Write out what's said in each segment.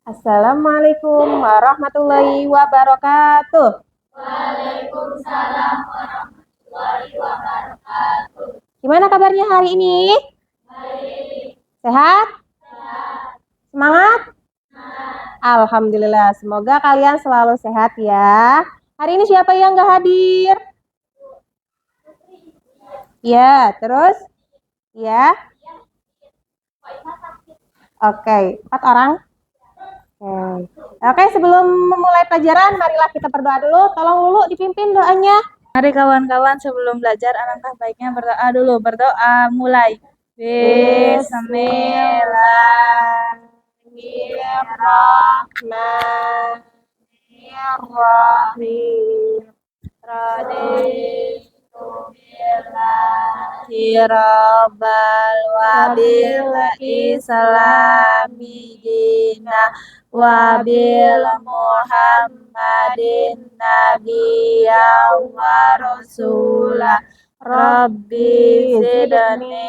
Assalamualaikum warahmatullahi wabarakatuh. Waalaikumsalam warahmatullahi wabarakatuh. Gimana kabarnya hari ini? Baik. Sehat? Sehat. Semangat? Sehat. Alhamdulillah, semoga kalian selalu sehat ya. Hari ini siapa yang nggak hadir? Ya, terus? Ya. Oke, 4 orang. Oke, sebelum memulai pelajaran, marilah kita berdoa dulu. Tolong Lulu dipimpin doanya. Mari kawan-kawan sebelum belajar alangkah baiknya berdoa dulu. Berdoa mulai. Bismillahirrahmanirrahim. Raditu billahi rabbal wabil islami dina wabil muhammadin nabiyya wa rasulah. Rabbi zidni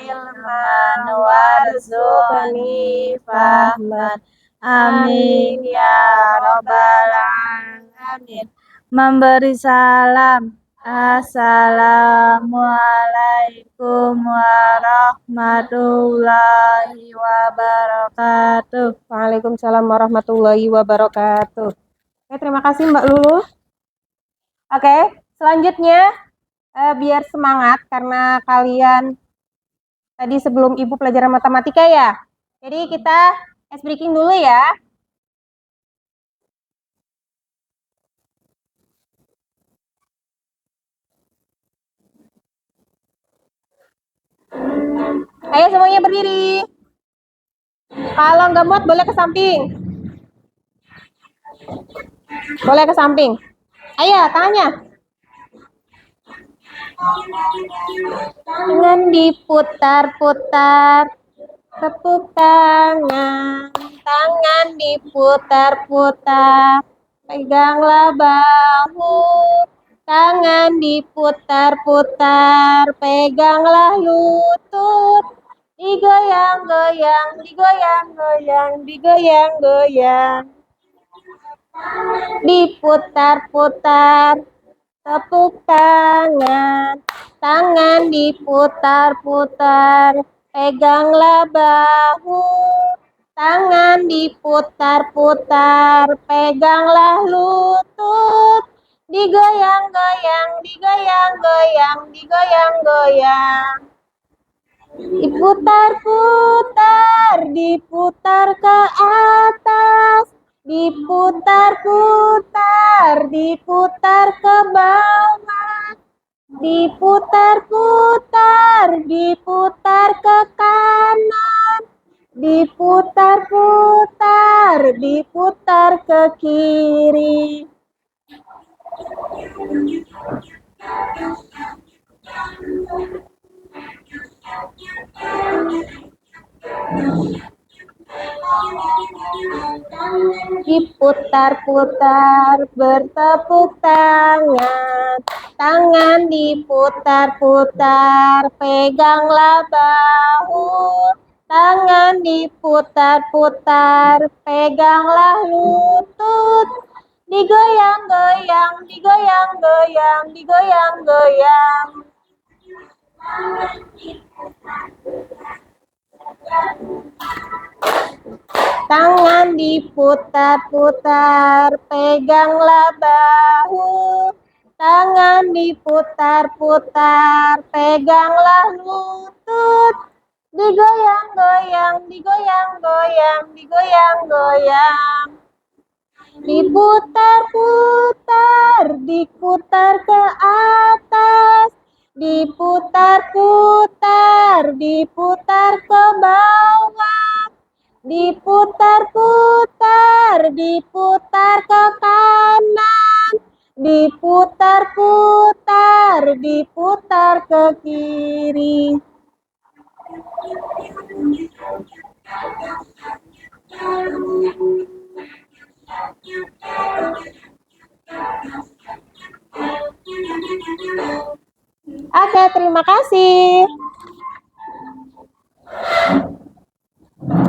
ilman warzuqni fahman. Amin ya rabbal alamin. Memberi salam. Assalamualaikum warahmatullahi wabarakatuh. Waalaikumsalam warahmatullahi wabarakatuh. Oke, terima kasih Mbak Lulu. Oke, selanjutnya biar semangat karena kalian tadi sebelum Ibu pelajaran matematika ya. Jadi kita ice breaking dulu ya. Ayo semuanya berdiri. Kalau nggak muat boleh ke samping. Boleh ke samping. Ayo tangannya. Tangan diputar-putar. Tepuk tangan. Tangan diputar-putar. Peganglah bahu. Tangan diputar-putar. Peganglah lutut. Digoyang-goyang, digoyang-goyang, digoyang-goyang. Diputar-putar. Tepuk tangan. Tangan diputar-putar. Peganglah bahu. Tangan diputar-putar. Peganglah lutut. Digoyang-goyang, digoyang-goyang, digoyang-goyang. Diputar-putar, diputar ke atas. Diputar-putar, diputar ke bawah. Diputar-putar, diputar ke kanan. Diputar-putar, diputar ke kiri. Diputar-putar, bertepuk tangan. Tangan diputar-putar, peganglah bahu. Tangan diputar-putar, peganglah lutut. Digoyang-goyang, digoyang-goyang, digoyang-goyang. Tangan diputar-putar, peganglah bahu. Tangan diputar-putar, peganglah lutut. Digoyang-goyang, digoyang-goyang, digoyang-goyang. Diputar-putar, diputar ke atas. Diputar-putar, diputar ke bawah. Diputar-putar, diputar ke kanan. Diputar-putar, diputar ke kiri. Oke, terima kasih.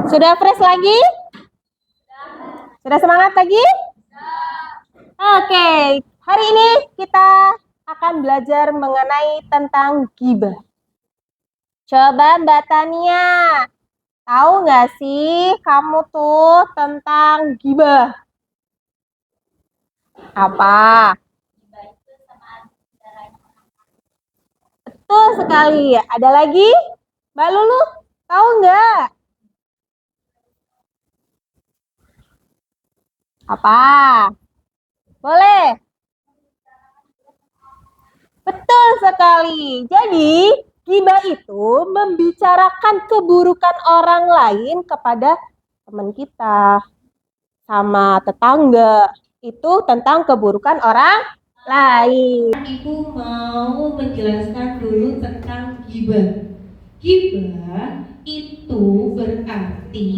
Sudah fresh lagi? Sudah semangat lagi? Oke, hari ini kita akan belajar mengenai tentang ghibah. Coba Mbak Tania, tahu nggak sih kamu tuh tentang ghibah? Apa? Betul sekali. Ada lagi? Mbak Lulu, tahu nggak? Apa? Boleh? Betul sekali. Jadi, ghibah itu membicarakan keburukan orang lain kepada teman kita, sama tetangga. Itu tentang keburukan orang lain. Ibu mau menjelaskan dulu tentang ghibah. Ghibah itu berarti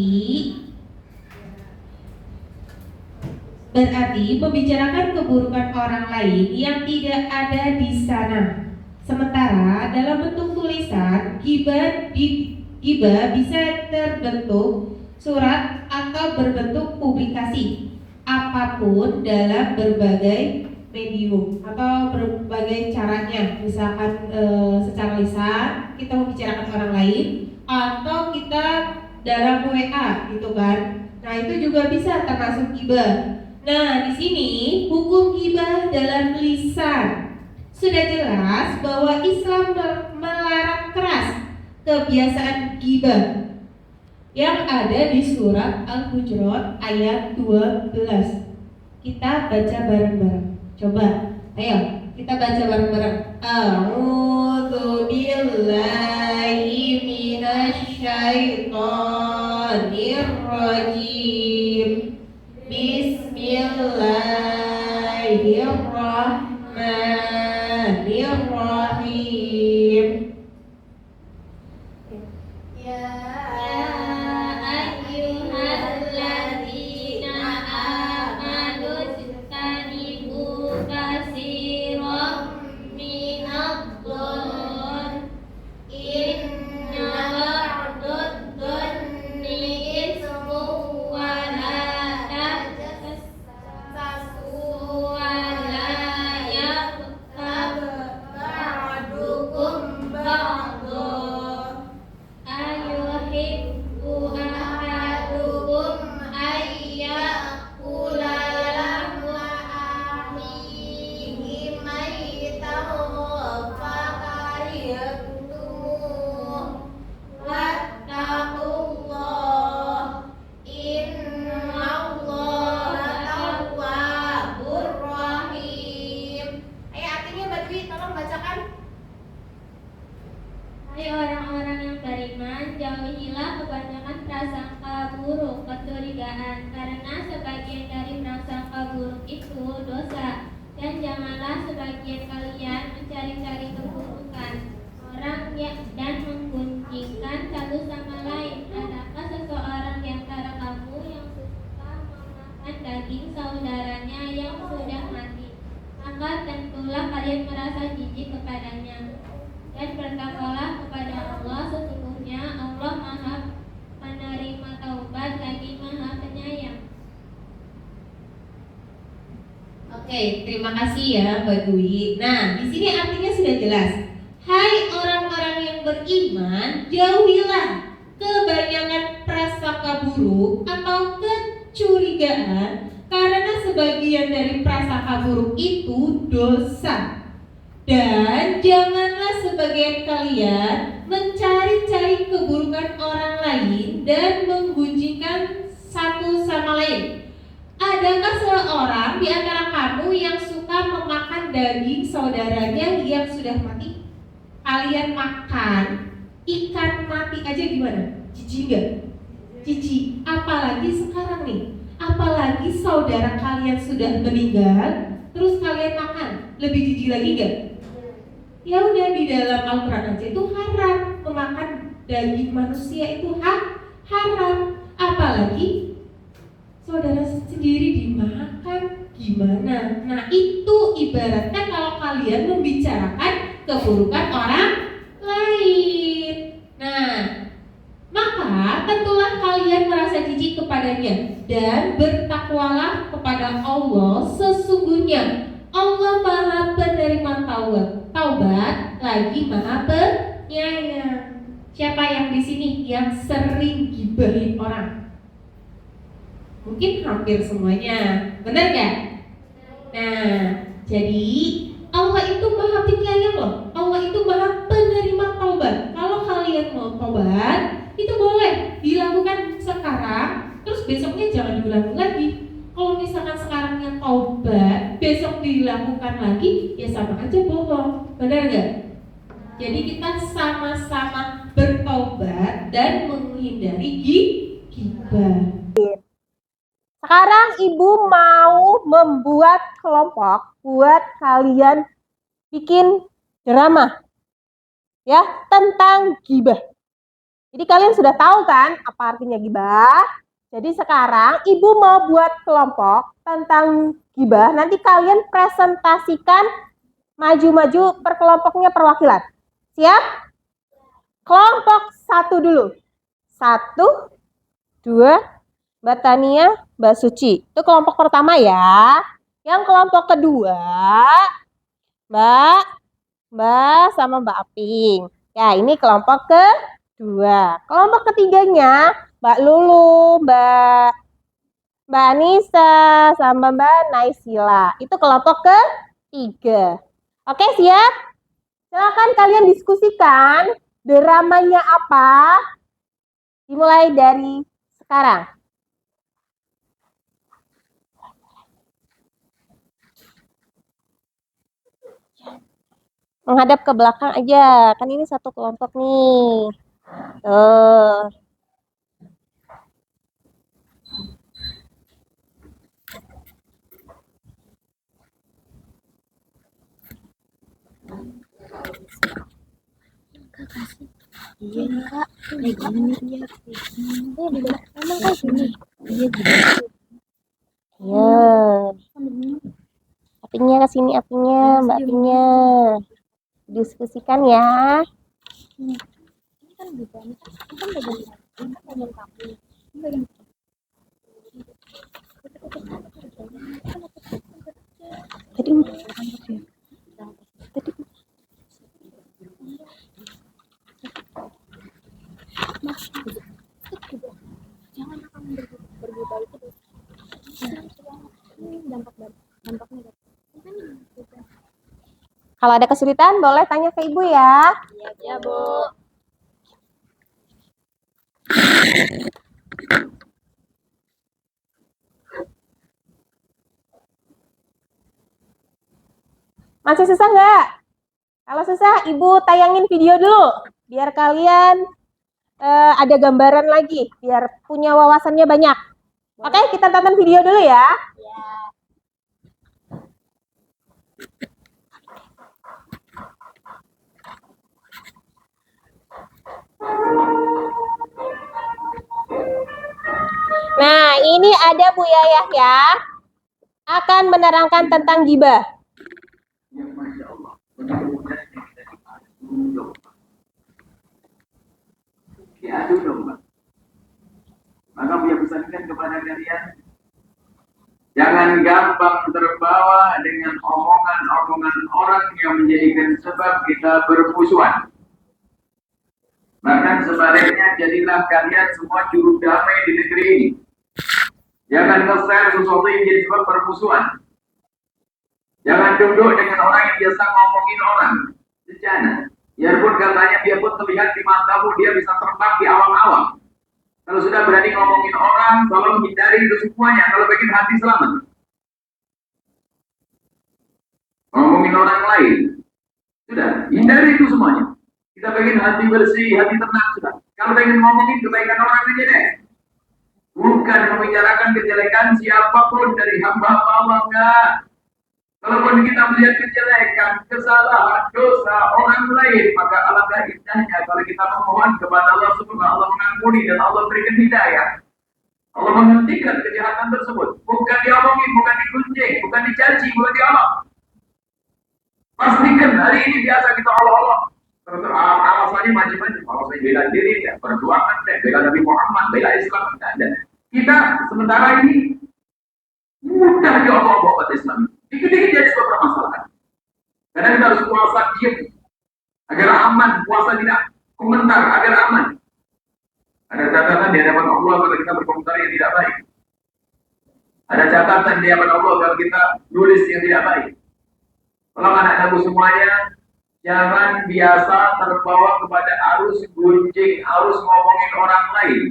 membicarakan keburukan orang lain yang tidak ada di sana. Sementara dalam bentuk tulisan, ghibah bisa terbentuk surat atau berbentuk publikasi apapun dalam berbagai medium atau berbagai caranya. Misalkan secara lisan kita membicarakan orang lain, atau kita dalam WA gitu kan. Nah, itu juga bisa termasuk ghibah. Nah, di sini hukum ghibah dalam lisan. Sudah jelas bahwa Islam melarang keras kebiasaan ghibah yang ada di surat Al-Hujurat ayat 12. Kita baca bareng-bareng. Coba, ayo kita baca bareng-bareng. A'udzu billahi minasy syaithanir rajim. Bismillahirrahmanirrahim. Ya ayyuhalladzina amanu ijtanibu katsiran minadh-dhonn inna ba'dadh-dhonni itsmun wa la tajassasu wa la yaghtab ba'dukum ba'dhan ayuhibbu ahadukum ayyakula lahma akhihi maytan fakarihtum wattaqullah innallaha tawwabur rahim. Ayo artinya Mbak Dwi tolong bacakan. Hai orang-orang yang beriman, jauhilah kebanyakan prasangka buruk, kecurigaan, karena sebagian dari prasangka buruk itu dosa. Dan janganlah sebagian kalian mencari-cari keburukan orang dan menggunjingkan satu sama lain. Adakah seseorang di antara kamu yang suka memakan daging saudaranya yang sudah mati? Maka tentulah kalian merasa jijik kepadanya. Dan bertakwalah kepada Allah, sesungguhnya Allah Maha penerima taubat lagi Maha penyayang. Oke, terima kasih ya Mbak Dwi. Nah, di sini artinya sudah jelas. Hai orang-orang yang beriman, jauhilah kebanyakan prasangka buruk atau kecurigaan, karena sebagian dari prasangka buruk itu dosa. Dan janganlah sebagian kalian mencari-cari keburukan orang lain dan menggunjingkan satu sama lain. Adakah seorang di antara kamu yang suka memakan daging saudaranya yang sudah mati? Kalian makan ikan mati aja gimana? Jijik gak? Jijik. Apalagi sekarang nih, apalagi saudara kalian sudah meninggal, terus kalian makan, lebih jijik lagi gak? Ya udah, di dalam Al-Quran aja itu haram memakan daging manusia, itu haram. Apalagi saudara sendiri dimakan, gimana? Nah, itu ibaratnya kalau kalian membicarakan keburukan orang lain. Nah, maka tentulah kalian merasa jijik kepadanya dan bertakwalah kepada Allah. Sesungguhnya Allah Maha Penerima taubat lagi Maha Penyayang. Siapa yang di sini yang sering gibahin orang? Mungkin hampir semuanya, benar nggak? Nah, jadi Allah itu Maha Penyayang loh. Allah itu Maha Penerima taubat. Kalau kalian mau taubat, itu boleh dilakukan sekarang, terus besoknya jangan diulangi lagi. Kalau misalkan sekarangnya taubat, besok dilakukan lagi, ya sama aja bohong, benar nggak? Jadi kita sama-sama bertaubat dan menghindari gibah. Sekarang ibu mau membuat kelompok buat kalian bikin drama ya tentang gibah. Jadi kalian sudah tahu kan apa artinya gibah? Jadi sekarang ibu mau buat kelompok tentang gibah. Nanti kalian presentasikan maju-maju per kelompoknya perwakilan. Siap? Kelompok 1 dulu. 1, 2, Mbak Tania, Mbak Suci. Itu kelompok pertama ya. Yang kelompok kedua, Mbak sama Mbak Aping. Ya, ini kelompok kedua. Kelompok ketiganya, Mbak Lulu, Mbak Anissa, sama Mbak Naisila. Itu kelompok ketiga. Oke, siap? Silakan kalian diskusikan dramanya apa. Dimulai dari sekarang. Menghadap ke belakang aja, kan ini satu kelompok nih. Tuh. Iya kak, kayak gini dia. Emang kayak gini. Iya gitu. Ya. Apinya ke sini, apinya, Mbak Apinya. Diskusikan ya. Ini kan bukan, ini kan bagian kaki. Ini bagian Tadi jangan akan bergibah itu deh. Ini dampaknya. Kalau ada kesulitan boleh tanya ke ibu ya. Ya Bu. Masih susah nggak? Kalau susah, ibu tayangin video dulu. Biar kalian ada gambaran lagi. Biar punya wawasannya banyak. Oke, kita tonton video dulu ya. Nah, ini ada Bu Yayah ya. Akan menerangkan tentang gibah. Diadu domba. Maka Buya pesankan kepada kalian, jangan gampang terbawa dengan omongan-omongan orang yang menjadikan sebab kita bermusuhan. Bahkan sebaliknya, jadilah kalian semua juru damai di negeri ini. Jangan nge-share sesuatu yang jadi sebab permusuhan. Jangan duduk dengan orang yang biasa ngomongin orang. Bencana. Biarpun katanya, biarpun terlihat di matamu, dia bisa terbang di awang-awang. Kalau sudah berani ngomongin orang, tolong hindari itu semuanya. Kalau pengen hati selamat. Ngomongin orang lain. Sudah, hindari itu semuanya. Kita pengen hati bersih, hati tenang sudah. Kalau pengen ngomongin kebaikan orang aja deh. Bukan membicarakan kejelekan siapapun dari hamba-hamba Allah, enggak. Kalaupun kita melihat kejelekan, kesalahan, dosa orang lain, maka alangkah indahnya kalau kita memohon kepada Allah supaya Allah mengampuni dan Allah berikan hidayah. Allah menghentikan kejahatan tersebut. Bukan diomongin, bukan digunjing, bukan dicaci, bukan diolok. Pastikan hari ini biasa kita Allah-Allah. Terus alasannya macam-macam. Alasannya bela diri, ya, perjuangan, ya, bela Nabi Muhammad, bela Islam, dan kita sementara ini mudah diobok-obok umat Islam. Dikit-dikit jadi sebuah permasalahan. Karena kita harus puasa diam agar aman, puasa tidak komentar agar aman. Ada catatan di hadapan Allah kalau kita berkomentar yang tidak baik. Ada catatan di hadapan Allah kalau kita nulis yang tidak baik. Tolong anak-anakku semuanya, jangan biasa terbawa kepada arus gunjing, arus ngomongin orang lain.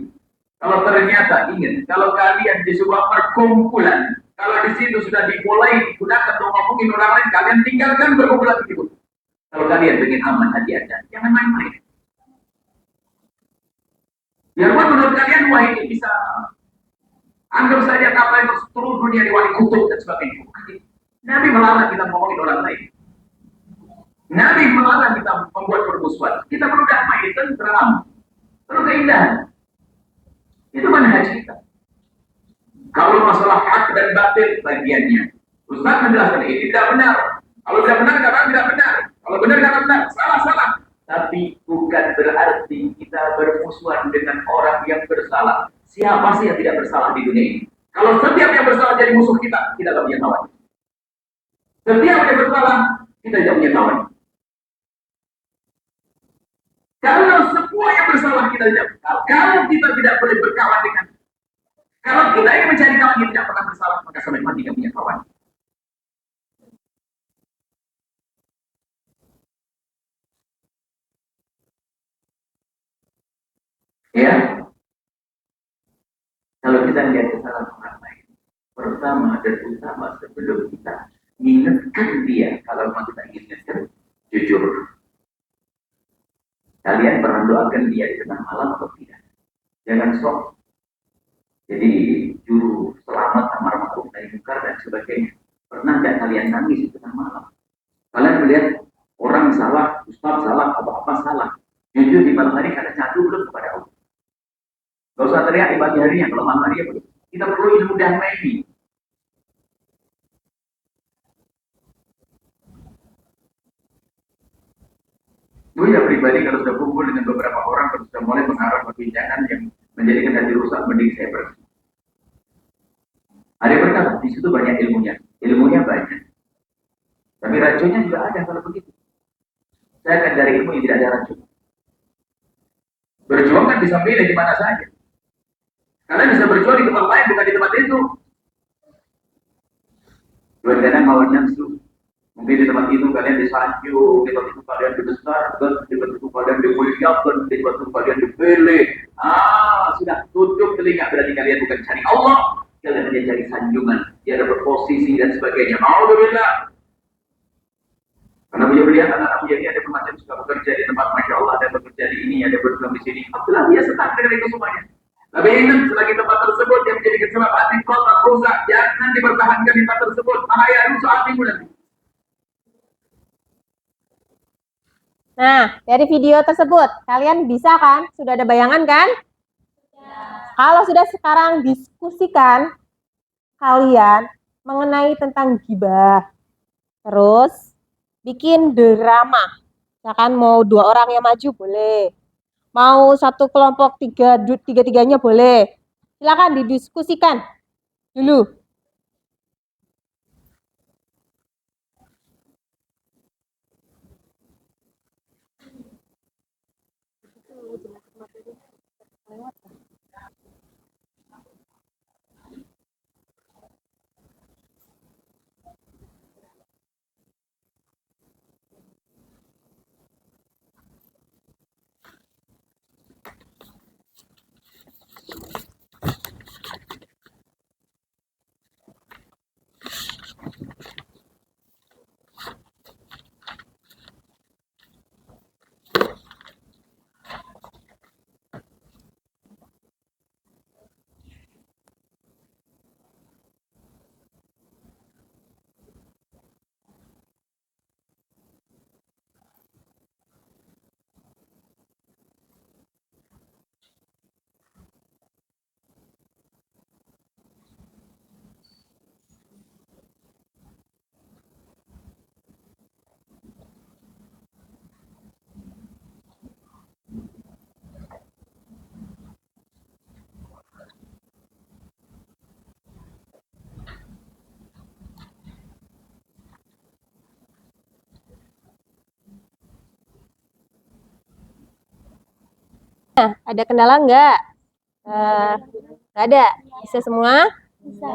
Kalau ternyata ingat, kalau kalian di sebuah perkumpulan, kalau di situ sudah dimulai digunakan untuk ngomongin orang lain, kalian tinggalkan perkumpulan itu. Kalau kalian ingin aman hati Anda, jangan main-main. Biarpun menurut kalian wah ini bisa anggap saja kapal yang seluruh dunia diwali kutub dan sebagainya. Nabi melarang kita ngomongin orang lain. Nabi melarang kita membuat permusuhan. Kita perlu damai, tentram, perlu keindahan. Itu manhaj kita. Kalau masalah hak dan batil bagiannya, Ustaz menjelaskan ini tidak benar. Kalau tidak benar, katakan tidak benar. Kalau benar, katakan benar. Salah. Tapi bukan berarti kita bermusuhan dengan orang yang bersalah. Siapa sih yang tidak bersalah di dunia ini? Kalau setiap yang bersalah jadi musuh kita, kita tidak punya kawan. Setiap yang bersalah, kita tidak punya kawan. Kalau semua yang bersalah kita tidak, kalau kita tidak boleh berkawan dengan, kalau kita yang mencari kawan yang tidak pernah bersalah, maka sampai mati tidak punya kawan. Ya, kalau kita lihat kesalahan orang lain, pertama dan utama sebelum kita ingatkan dia, kalau memang kita ingatkan, jujur. Kalian pernah doakan dia di tengah malam atau tidak? Jangan sok. Jadi juru selamat amar ma'ruf nahi munkar dan sebagainya. Pernah nggak kalian nangis di tengah malam? Kalian melihat orang salah, ustaz salah, apa-apa salah. Jujur di malam hari kalian ngadu belum kepada Allah. Gak usah teriak di pagi harinya, kalau malam hari ya kita perlu ilmu damai ini. Gue ya pribadi kalau sudah kumpul dengan beberapa orang, kalau sudah mulai mengarah perbincangan yang menjadikan hati rusak, mending saya bersih. Ada yang berkata, di situ banyak ilmunya banyak. Tapi racunnya juga ada kalau begitu. Saya akan cari ilmu yang tidak ada racun. Berjuang kan bisa pilih di mana saja. Kalian bisa berjuang di tempat lain, bukan di tempat itu. Kadang kawan nafsu. Mungkin di tempat itu kalian disanjung, di tempat itu kalian dibesarkan, di tempat itu kalian dimuliakan, di tempat itu kalian dipilih. Sudah tutup telinga, berarti kalian bukan cari Allah, kalian hanya cari sanjungan, dia dapat posisi dan sebagainya. Alhamdulillah. Karena beliau anak-anak ini ada macam suka bekerja di tempat Masya Allah, ada bekerja di ini, ada berjuang di sini. Alhamdulillah dia senang dengan itu semuanya. Tapi ingat, selagi tempat tersebut yang menjadi sebab hati kotor rusak, jangan dipertahankan di tempat tersebut. Bahaya rusak hatimu nanti. Nah, dari video tersebut, kalian bisa kan? Sudah ada bayangan kan? Kalau sudah sekarang diskusikan kalian mengenai tentang ghibah. Terus bikin drama. Misalkan mau 2 orang yang maju boleh. Mau satu kelompok tiga-tiganya boleh. Silakan didiskusikan dulu. Ada kendala nggak? Nggak ada. Bisa semua? Bisa.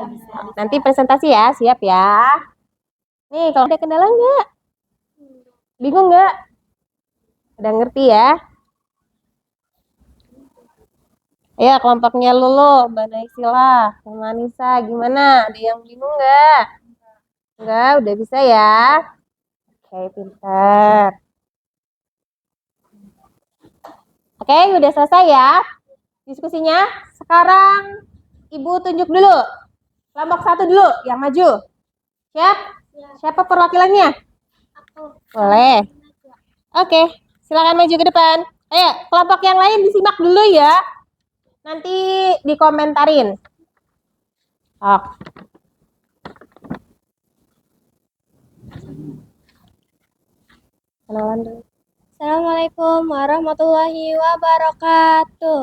Nanti presentasi ya, siap ya. Nih, kalau ada kendala nggak? Bingung nggak? Udah ngerti ya? Ayo kelompoknya Lulu, Mbak Naisila, sama Anissa, gimana? Ada yang bingung nggak? Enggak, udah bisa ya? Oke, pintar. Oke, udah selesai ya diskusinya. Sekarang Ibu tunjuk dulu. Kelompok 1 dulu, yang maju. Siap? Siapa perwakilannya? Boleh. Oke, silakan maju ke depan. Ayo, kelompok yang lain disimak dulu ya. Nanti dikomentarin. Kenalan dulu. Assalamualaikum warahmatullahi wabarakatuh.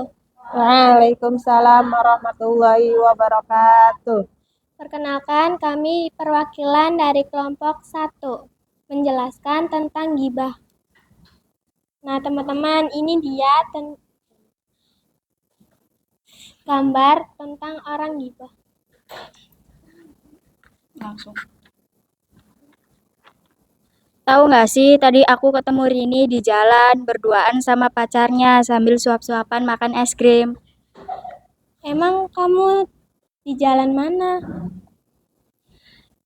Waalaikumsalam warahmatullahi wabarakatuh. Perkenalkan, kami perwakilan dari kelompok 1 menjelaskan tentang gibah. Nah, teman-teman, ini dia gambar tentang orang gibah. Langsung. Tahu nggak sih, tadi aku ketemu Rini di jalan berduaan sama pacarnya sambil suap-suapan makan es krim. Emang kamu di jalan mana?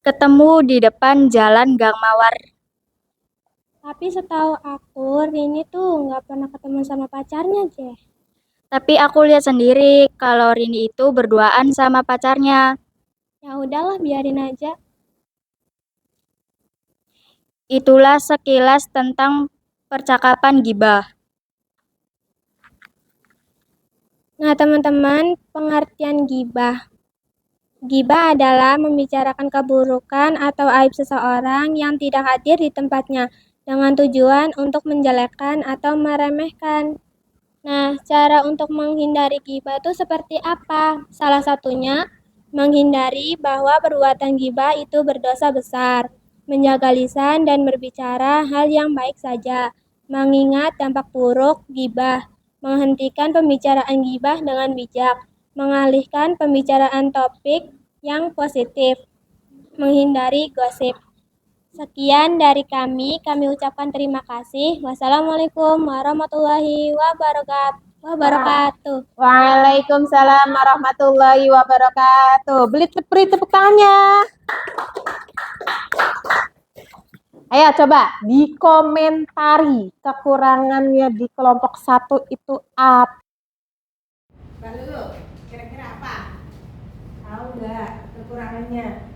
Ketemu di depan jalan Gang Mawar. Tapi setahu aku, Rini tuh nggak pernah ketemu sama pacarnya, Jeh. Tapi aku lihat sendiri kalau Rini itu berduaan sama pacarnya. Ya udahlah, biarin aja. Itulah sekilas tentang percakapan gibah. Nah, teman-teman, pengertian gibah. Gibah adalah membicarakan keburukan atau aib seseorang yang tidak hadir di tempatnya dengan tujuan untuk menjelekkan atau meremehkan. Nah, cara untuk menghindari gibah itu seperti apa? Salah satunya, menghindari bahwa perbuatan gibah itu berdosa besar, menjaga lisan dan berbicara hal yang baik saja, mengingat dampak buruk gibah, menghentikan pembicaraan gibah dengan bijak, mengalihkan pembicaraan topik yang positif, menghindari gosip. Sekian dari kami ucapkan terima kasih. Wassalamualaikum warahmatullahi wabarakatuh. Waalaikumsalam warahmatullahi wabarakatuh. Beri tepuk tangannya. Ayo coba dikomentari kekurangannya di kelompok 1 itu apa? Mbak Lulu, kira-kira apa? Tahu nggak kekurangannya?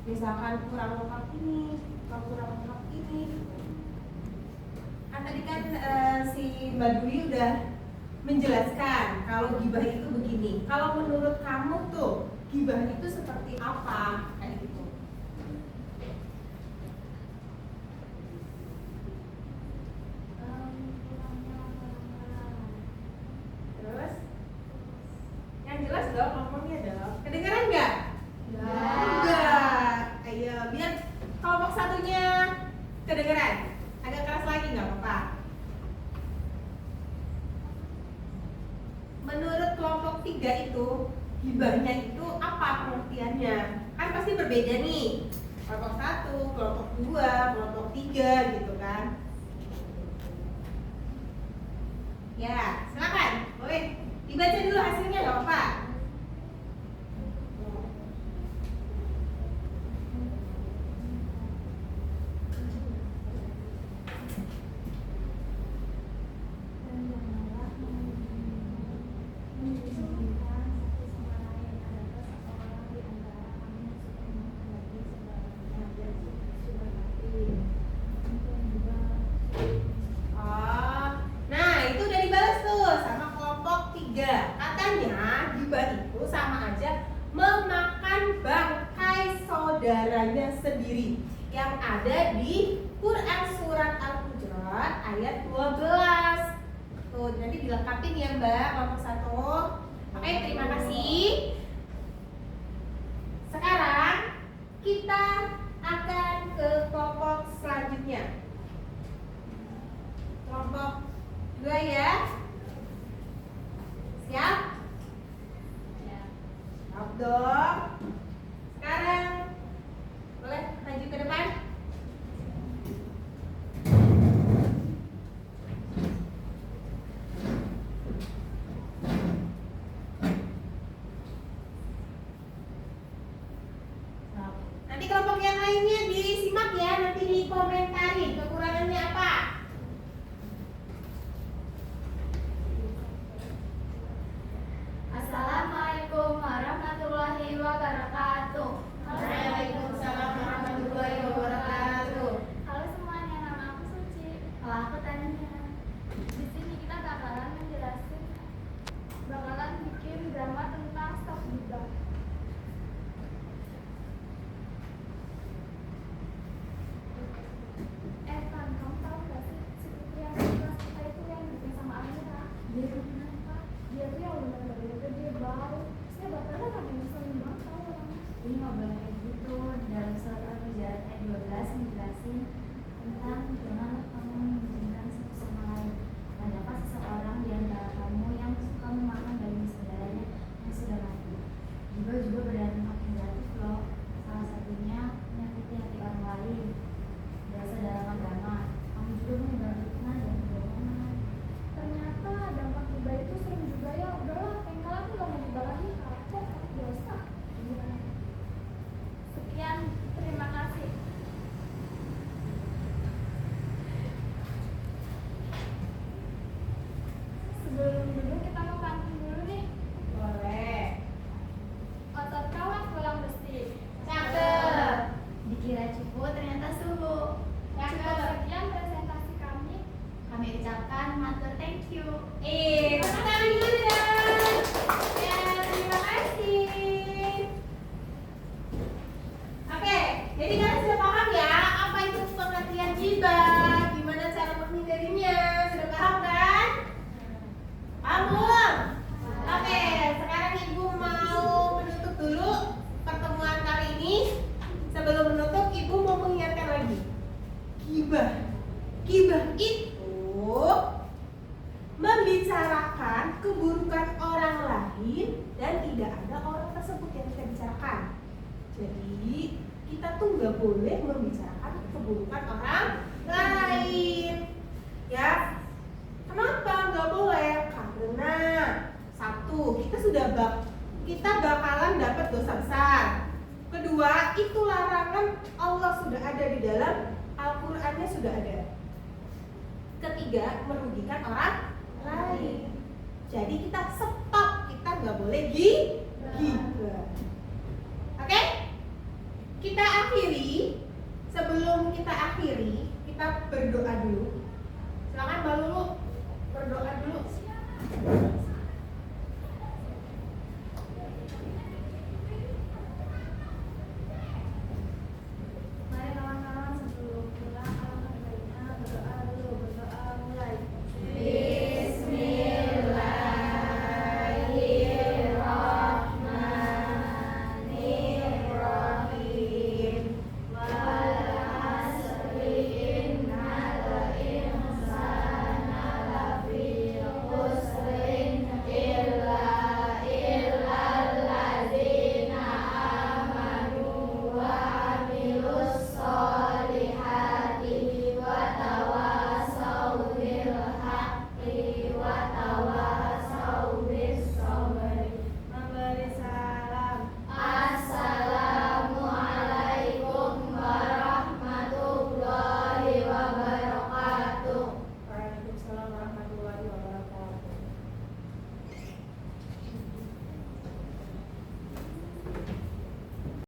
Misalkan kurang lengkap ini, kurang lengkap ini. Tadi kan si Mbak Dwi udah menjelaskan kalau gibah itu begini. Kalau menurut kamu tuh gibah itu seperti apa? Kayak gitu. Terus yang jelas dong, ngomongnya dong. Kedengeran nggak? Enggak. Ayo, biar kelompok 1-nya kedengeran. Agak keras lagi nggak apa-apa. Menurut kelompok 3 itu, gibahnya itu apa pengertiannya? Kan pasti berbeda nih. Kelompok 1, kelompok 2, kelompok 3 gitu kan. Ya, silakan. Boleh dibaca dulu hasilnya nggak apa-apa. Oh, nah itu udah dibalas tuh sama kelompok 3. Katanya gibah itu sama aja memakan bangkai saudaranya sendiri yang ada di Quran surat Al-Hujurat ayat 12. Tuh, nanti dilengkapin ya Mbak kelompok 1. Oke, terima kasih. Sekarang kita akan ke kelompok selanjutnya. Kelompok 2 ya. dong. Sekarang boleh maju ke depan. Nanti kelompok yang lainnya disimak ya, nanti dikomentari kekurangannya apa. Assalamualaikum warahmatullahi wabarakatuh. Waalaikumsalam warahmatullahi wabarakatuh. Halo semuanya, nama aku Suci. Kalau aku Tania. Di sini kita bakalan bikin drama tentang stok gibah. Kan, kamu tahu gak sih si Putri yang di kelas kita itu yang bikin sama Amira? Dia tuh kenapa? Dia tuh yang bener-bener gede bau. Saya bakalan ada yang ngeselin banget tau orang. Ini nggak boleh kayak gitu. Dalam surat Al-Hujurat ayat 12 menjelasin tentang jangan kamu mengizinkan satu sama lain. Dan dapat seseorang di antara kamu yang suka memakan daging saudaranya yang sudah mati. Juga berdampak negatif loh. Salah satunya menyakiti hati orang lain. Biasa dalam agama, kamu juga menyebar fitnah dan kebohongan. Ternyata dampak gibah itu serem juga ya. Udahlah, lain kali aku gak mau gibah lagi. Kapok, dosa. Sekian, terima kasih. Sebelum dulu kita mau kantin dulu nih. Boleh. Otot kawan tulang besi. Cakep. Dikira cupu ternyata suhu. Cukup sekian presentasi kami. Kami ucapkan matur thank you. Tepuk tangan dulu dong. Ya, terima kasih. Oke, jadi kalian sudah paham ya apa itu pengertian gibah, gimana cara menghindarinya, sudah paham kan? Paham belum? Oke, sekarang ibu mau menutup dulu pertemuan kali ini. Sebelum menutup, ibu mau mengingatkan lagi. Gibah itu membicarakan keburukan orang lain dan tidak ada orang tersebut yang kita bicarakan. Jadi kita tuh nggak boleh membicarakan keburukan orang lain, ya. Kenapa nggak boleh? Karena satu, kita bakalan dapat dosa besar. Kedua, itu larangan Allah sudah ada di dalam Al-Qur'annya sudah ada. Ketiga, merugikan orang lain. Jadi kita stop, kita nggak boleh gibah. Oke? Kita akhiri. Sebelum kita akhiri, kita berdoa dulu.